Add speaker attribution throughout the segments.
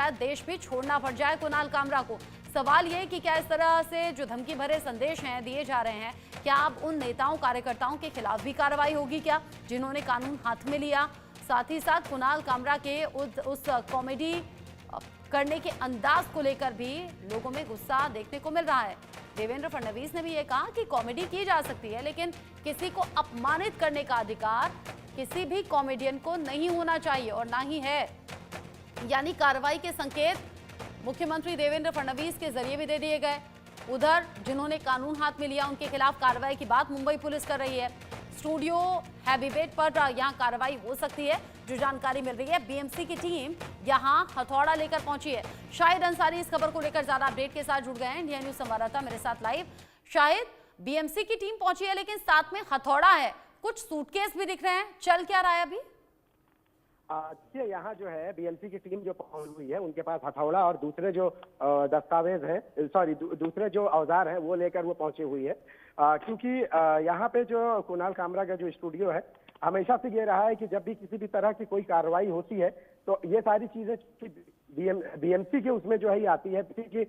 Speaker 1: शायद देश भी छोड़ना पड़ जाए कुणाल कामरा को। सवाल ये कि क्या इस तरह से जो धमकी भरे संदेश हैं दिए जा रहे हैं, क्या अब उन नेताओं कार्यकर्ताओं के खिलाफ भी कार्रवाई होगी क्या, जिन्होंने कानून हाथ में लिया? साथ ही साथ कुणाल कामरा के उस कॉमेडी करने के अंदाज को लेकर भी लोगों में गुस्सा देखने को मिल रहा है। देवेंद्र फडणवीस ने भी ये कहा कि कॉमेडी की जा सकती है, लेकिन किसी को अपमानित करने का अधिकार किसी भी कॉमेडियन को नहीं होना चाहिए और ना ही है। यानी कार्रवाई के संकेत मुख्यमंत्री देवेंद्र फडणवीस के जरिए भी दे दिए गए। उधर जिन्होंने कानून हाथ में लिया उनके खिलाफ कार्रवाई की बात मुंबई पुलिस कर रही है। स्टूडियो हैबिटेट पर यहां कार्रवाई हो सकती है, जो जानकारी मिल रही है। बीएमसी की टीम यहां हथौड़ा लेकर पहुंची है। शाहिद अंसारी इस खबर को लेकर ज्यादा अपडेट के साथ जुड़ गए हैं। इंडिया न्यूज संवाददाता मेरे साथ लाइव। शाहिद, बीएमसी की टीम पहुंची है, लेकिन साथ में हथौड़ा है, कुछ सूटकेस भी दिख रहे हैं, चल क्या रहा है अभी?
Speaker 2: यहाँ जो है बीएमसी की टीम जो पहुंच हुई है, उनके पास हथौड़ा और दूसरे जो दस्तावेज हैं, दूसरे जो औजार हैं वो लेकर वो पहुंची हुई है। क्योंकि यहाँ पे जो कुणाल कामरा का जो स्टूडियो है, हमेशा से ये रहा है कि जब भी किसी भी तरह की कोई कार्रवाई होती है तो ये सारी चीजें बीएमसी के उसमें जो है ये आती है, की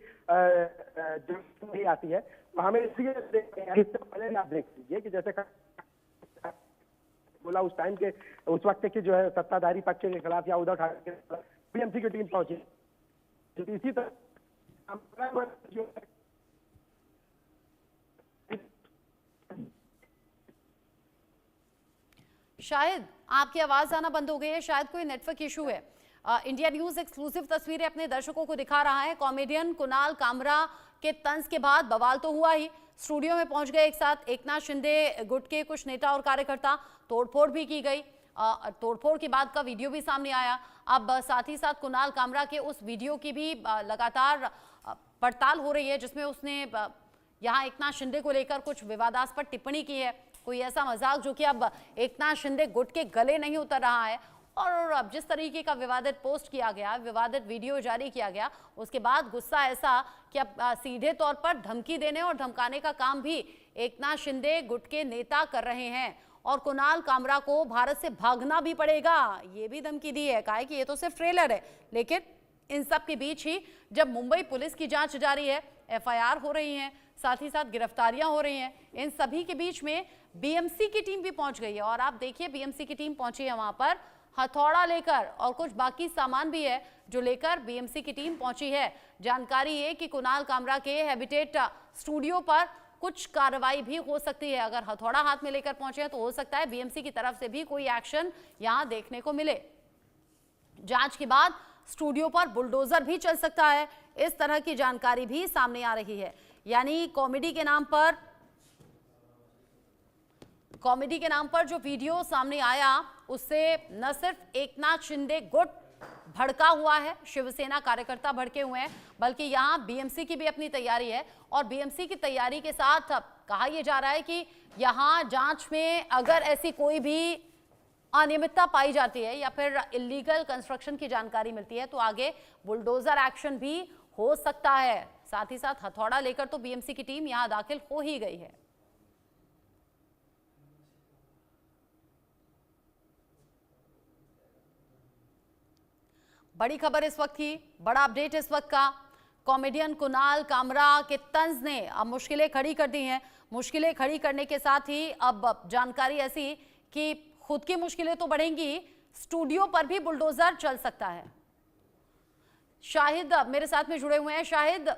Speaker 2: जो ही आती है। तो हमें इसलिए पहले आप देख लीजिए कि जैसे बोला उस टाइम के उस वक्त के जो है सत्ताधारी पक्ष के खिलाफ या उद्धव ठाकरे के खिलाफ बीएमसी की टीम पहुंची। इसी तरह
Speaker 1: शायद आपकी आवाज आना बंद हो गई है, शायद कोई नेटवर्क इशू है। इंडिया न्यूज एक्सक्लूसिव तस्वीरें अपने दर्शकों को दिखा रहा है। कॉमेडियन कुणाल कामरा के तंज के बाद बवाल तो हुआ ही। स्टूडियो में पहुंच गए एक साथ एकनाथ शिंदे गुट के कुछ नेता और कार्यकर्ता, तोड़फोड़ भी की गई। तोड़फोड़ के बाद का वीडियो भी सामने आया। अब साथ ही साथ कुणाल कामरा के उस वीडियो की भी लगातार पड़ताल हो रही है, जिसमें उसने यहाँ एकनाथ शिंदे को लेकर कुछ विवादास्पद टिप्पणी की है। कोई ऐसा मजाक जो कि अब एकनाथ शिंदे गुट के गले नहीं उतर रहा है। और अब जिस तरीके का विवादित पोस्ट किया गया, विवादित वीडियो जारी किया गया, उसके बाद गुस्सा ऐसा कि अब सीधे तौर पर धमकी देने और धमकाने का काम भी एकनाथ शिंदे गुट के नेता कर रहे हैं। और कुणाल कामरा को भारत से भागना भी पड़ेगा, ये भी धमकी दी है। कहा है कि ये तो सिर्फ ट्रेलर है। लेकिन इन सब के बीच ही जब मुंबई पुलिस की जांच जारी है, एफआईआर हो रही है, साथ ही साथ गिरफ्तारियां हो रही हैं, इन सभी के बीच में बीएमसी की टीम भी पहुंच गई है। और आप देखिए बीएमसी की टीम पहुंची है वहां पर हथौड़ा लेकर, और कुछ बाकी सामान भी है जो लेकर बीएमसी की टीम पहुंची है। जानकारी है कि कुणाल कामरा के हैबिटेट स्टूडियो पर कुछ कार्रवाई भी हो सकती है। अगर हथौड़ा हाथ में लेकर पहुंचे हैं तो हो सकता है बीएमसी की तरफ से भी कोई एक्शन यहां देखने को मिले। जांच के बाद स्टूडियो पर बुलडोजर भी चल सकता है, इस तरह की जानकारी भी सामने आ रही है। यानी कॉमेडी के नाम पर जो वीडियो सामने आया, उससे न सिर्फ एकनाथ शिंदे गुट भड़का हुआ है, शिवसेना कार्यकर्ता भड़के हुए हैं, बल्कि यहां बीएमसी की भी अपनी तैयारी है। और बीएमसी की तैयारी के साथ कहा यह जा रहा है कि यहां जांच में अगर ऐसी कोई भी अनियमितता पाई जाती है या फिर इलीगल कंस्ट्रक्शन की जानकारी मिलती है तो आगे बुलडोजर एक्शन भी हो सकता है। साथ ही साथ हथौड़ा लेकर तो बीएमसी की टीम यहां दाखिल हो ही गई है। बड़ी खबर इस वक्त की, बड़ा अपडेट इस वक्त का। कॉमेडियन कुणाल कामरा के तंज ने अब मुश्किलें खड़ी कर दी हैं। मुश्किलें खड़ी करने के साथ ही अब जानकारी ऐसी कि खुद की मुश्किलें तो बढ़ेंगी, स्टूडियो पर भी बुलडोजर चल सकता है। शाहिद मेरे साथ में जुड़े हुए हैं। शाहिद,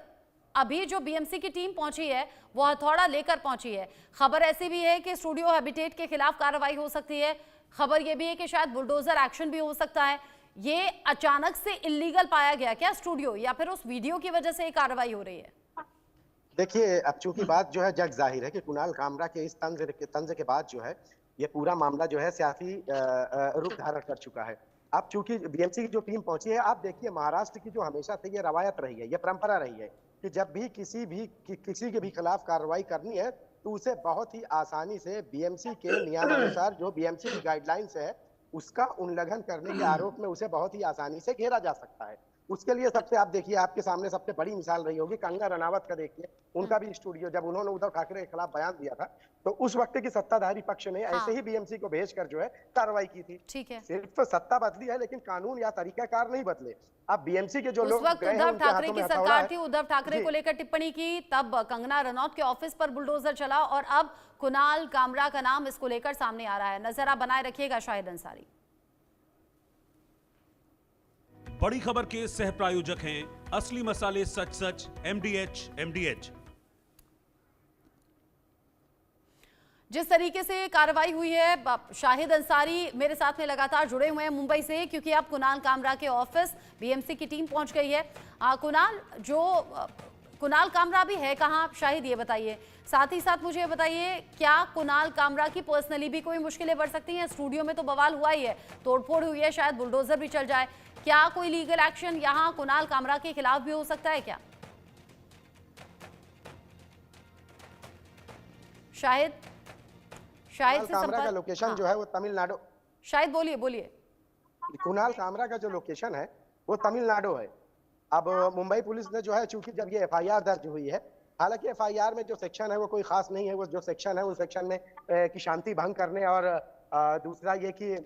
Speaker 1: अभी जो बीएमसी की टीम पहुंची है वो हथौड़ा लेकर पहुंची है। खबर ऐसी भी है कि स्टूडियो हैबिटेट के खिलाफ कार्रवाई हो सकती है। खबर यह भी है कि शायद बुलडोजर एक्शन भी हो सकता है। ये अचानक से इलीगल पाया गया क्या स्टूडियो, या फिर उस वीडियो की वजह से ये कार्रवाई हो रही है?
Speaker 3: देखिए, अब चूंकि बात जो है जग जाहिर है कि कुणाल कामरा के इस तंज के बाद जो है ये पूरा मामला जो है सियासी रूप धारण कर चुका है। अब चूंकि बीएमसी की जो टीम पहुंची है, आप देखिए महाराष्ट्र की जो हमेशा से ये रवायत रही है, ये परंपरा रही है कि जब भी किसी के भी खिलाफ कार्रवाई करनी है तो उसे बहुत ही आसानी से बीएमसी के नियमानुसार जो बीएमसी की गाइडलाइंस है उसका उल्लंघन करने के आरोप में उसे बहुत ही आसानी से घेरा जा सकता है। उसके लिए सबसे आप देखिए, आपके सामने सबसे बड़ी मिसाल रही होगी कंगना रनावत का। देखिए उनका भी स्टूडियो, जब उन्होंने उद्धव ठाकरे के खिलाफ बयान दिया था तो उस वक्त की सत्ताधारी पक्ष ने
Speaker 1: हाँ।
Speaker 3: ऐसे ही बीएमसी को भेजकर जो है कार्रवाई की थी।
Speaker 1: ठीक है।
Speaker 3: सिर्फ सत्ता बदली है लेकिन कानून या तरीकाकार नहीं बदले। अब बीएमसी के जो
Speaker 1: उस
Speaker 3: लोग
Speaker 1: वक्त
Speaker 3: गए हैं
Speaker 1: उद्धव
Speaker 3: उनके
Speaker 1: ठाकरे
Speaker 3: हाथों
Speaker 1: की
Speaker 3: में हथौड़ा
Speaker 1: सरकार
Speaker 3: है।
Speaker 1: थी, उद्धव ठाकरे
Speaker 3: जी।
Speaker 1: को लेकर टिप्पणी की, तब कंगना रनौत के ऑफिस पर बुलडोजर चला और अब कुणाल कामरा का नाम इसको लेकर सामने आ रहा है। नजर आप बनाए रखिएगा शाहिद अंसारी।
Speaker 4: बड़ी खबर के सह प्रायोजक हैं असली मसाले सच सच MDH।
Speaker 1: जिस तरीके से कार्रवाई हुई है, शाहिद अंसारी मेरे साथ में लगातार जुड़े हुए हैं मुंबई से, क्योंकि अब कुणाल कामरा के ऑफिस बीएमसी की टीम पहुंच गई है। कुणाल कामरा भी है कहां, शाहिद ये बताइए। साथ ही साथ मुझे ये बताइए, क्या कुणाल कामरा की पर्सनली भी कोई मुश्किलें बढ़ सकती हैं? स्टूडियो में तो बवाल हुआ ही है, तोड़फोड़ हुई है, शायद बुलडोजर भी चल जाए। क्या कोई लीगल एक्शन यहां कुणाल कामरा के खिलाफ भी हो सकता है क्या? शाहिद से
Speaker 3: कामरा का लोकेशन
Speaker 1: हाँ।
Speaker 3: जो है वो तमिलनाडु।
Speaker 1: शायद बोलिए।
Speaker 3: कुणाल कामरा का जो लोकेशन है वो तमिलनाडु है। अब मुंबई पुलिस ने जो है, चूंकि जब ये एफआईआर दर्ज हुई है, हालांकि एफआईआर में जो सेक्शन है वो कोई खास नहीं है। वो जो सेक्शन है उस सेक्शन में की शांति भंग करने और दूसरा ये कि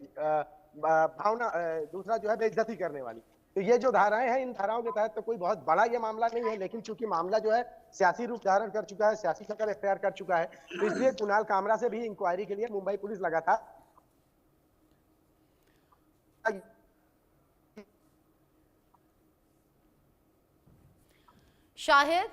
Speaker 3: दूसरा जो है बेइज्जती करने वाली, तो ये जो धाराएं हैं, इन धाराओं के तहत तो कोई बहुत बड़ा ये मामला नहीं है। लेकिन चूंकि मामला जो है सियासी रूप धारण कर चुका है, सियासी शक्ल इख्तियार कर चुका है, तो इसलिए कुणाल कामरा से भी इंक्वायरी के लिए मुंबई पुलिस लगातार
Speaker 1: शाहिद,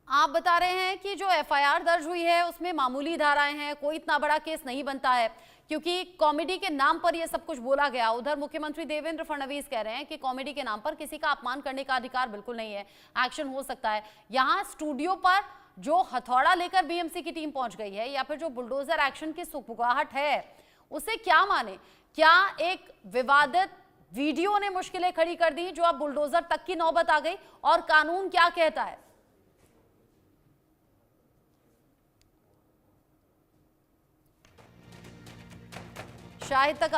Speaker 1: आप बता रहे हैं कि जो एफआईआर दर्ज हुई है उसमें मामूली धाराएं हैं, कोई इतना बड़ा केस नहीं बनता है, क्योंकि कॉमेडी के नाम पर यह सब कुछ बोला गया। उधर मुख्यमंत्री देवेंद्र फडणवीस कह रहे हैं कि कॉमेडी के नाम पर किसी का अपमान करने का अधिकार बिल्कुल नहीं है, एक्शन हो सकता है। यहाँ स्टूडियो पर जो हथौड़ा लेकर बीएमसी की टीम पहुंच गई है, या फिर जो बुलडोजर एक्शन की सुगबुगाहट है, उसे क्या माने? क्या एक विवादित वीडियो ने मुश्किलें खड़ी कर दी जो अब बुलडोजर तक की नौबत आ गई? और कानून क्या कहता है? शाहिद तक